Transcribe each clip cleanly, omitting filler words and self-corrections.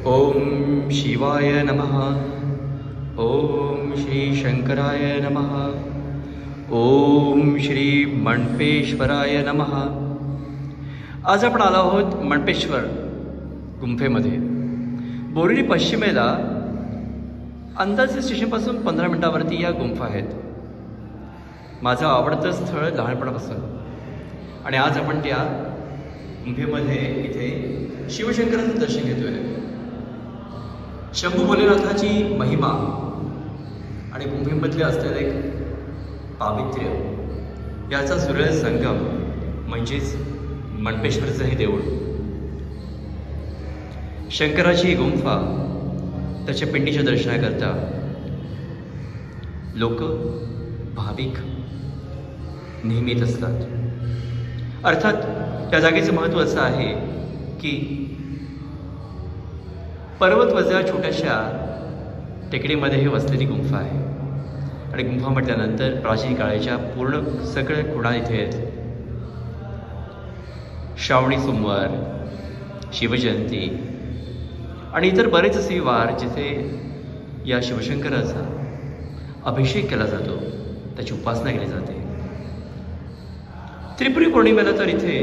ओम शिवाय नमः. ओम श्री शंकराय नमः. ओम श्री मणपेश्वराय नमः. आज आपण आलो आहोत मणपेश्वर गुंफेमध्ये. बोरिवली पश्चिमेला अंदाजे स्टेशनपासून 15 मिनिटावरती या गुंफा आहेत. माझं आवडतं स्थळ लहानपणापासून, आणि आज आपण त्या गुंफेमध्ये इथे शिवशंकराचं दर्शन घेतोय. शंभू भोलेनाथाची महिमा आणि गुंफेमधले असलेले एक पावित्र्य याचा सुरेख संगम म्हणजेच मणपेश्वरचं हे देऊळ. शंकराची ही गुंफा, त्याच्या पिंडीच्या दर्शनाकरता लोक भाविक नेहमीच असतात. अर्थात त्या जागेचं महत्त्व असं आहे की पर्वतवजा छोट्याशा टेकडीमध्ये हे वसलेली गुंफा आहे. आणि गुंफा म्हटल्यानंतर प्राचीन काळाच्या पूर्ण सगळ्या खुणा इथे आहेत. श्रावणी सोमवार, शिवजयंती आणि इतर बरेच असे वार जिथे या शिवशंकराचा अभिषेक केला जातो, त्याची उपासना केली जाते. त्रिपुरी पौर्णिमेला तर इथे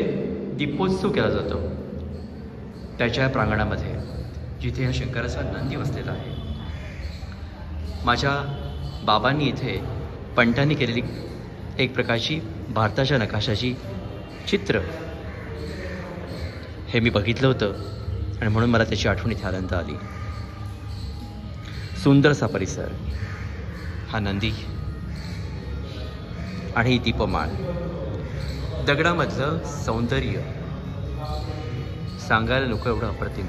दीपोत्सव केला जातो त्याच्या प्रांगणामध्ये, जिथे या शंकराचा नंदी वसलेला आहे. माझ्या बाबांनी इथे पंटांनी केलेली एक प्रकारची भारताच्या नकाशाची चित्र हे मी बघितलं होतं, आणि म्हणून मला त्याची आठवण इथे आनंद आली. सुंदरसा परिसर, हा नंदी आणि ही दीपमाळ, दगडामधलं सौंदर्य सांगायला नको एवढं अप्रतिम.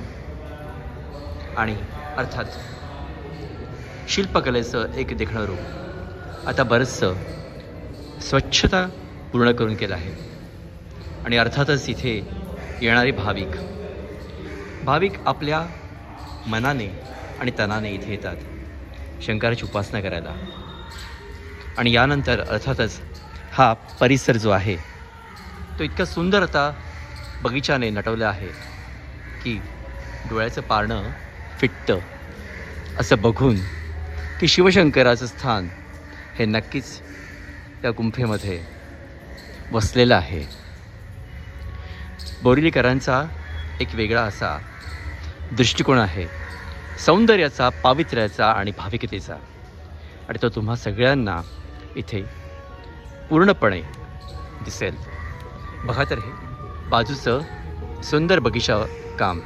आणि अर्थात शिल्पकलेचं एक देखणं रूप आता बरंचसं स्वच्छता पूर्ण करून केलं आहे. आणि अर्थातच इथे येणारे भाविक आपल्या मनाने आणि तनाने इथे येतात शंकराची उपासना करायला. आणि यानंतर अर्थातच हा परिसर जो आहे तो इतका सुंदर आता बगीचाने नटवलं आहे की डोळ्याचं पारणं फिटतं असं बघून की शिवशंकराचं स्थान हे नक्कीच त्या गुंफेमध्ये वसलेलं आहे. बोरिवलीकरांचा एक वेगळा असा दृष्टिकोन आहे सौंदर्याचा, पावित्र्याचा आणि भाविकतेचा, आणि तो तुम्हा सगळ्यांना इथे पूर्णपणे दिसेल. बघा तर हे बाजूचं सुंदर बगीचा काम.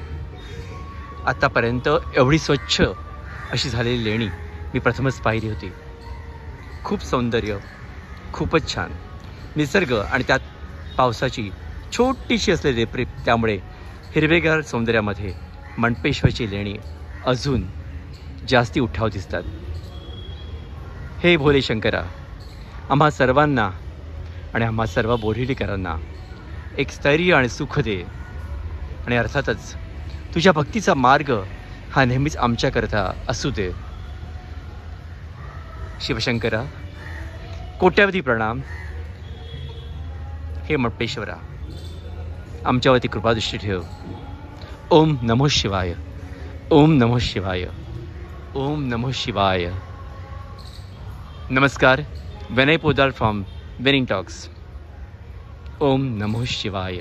आत्तापर्यंत एवढी स्वच्छ अशी झालेली लेणी मी प्रथमच पाहिली होती. खूप सौंदर्य, खूपच छान निसर्ग, आणि त्यात पावसाची छोटीशी असलेली रेपरेप, त्यामुळे हिरवेगार सौंदर्यामध्ये मणपेश्वरची लेणी अजून जास्ती उठाव दिसतात. हे भोले शंकरा, आम्हा सर्वांना आणि आम्हा सर्व बोरिवलीकरांना एक स्थैर्य आणि सुख दे. आणि अर्थातच तुझ्या भक्तीचा मार्ग हा नेहमीच आमच्याकरता असू दे. शिवशंकरा, कोट्यावधी प्रणाम. हे मणपेश्वरा, आमच्यावरती कृपादृष्टी ठेव. ओम नमो शिवाय. ओम नमो शिवाय. ओम नमो शिवाय. नमस्कार. Vinay Poddar from Winning Talks. ओम नमो शिवाय.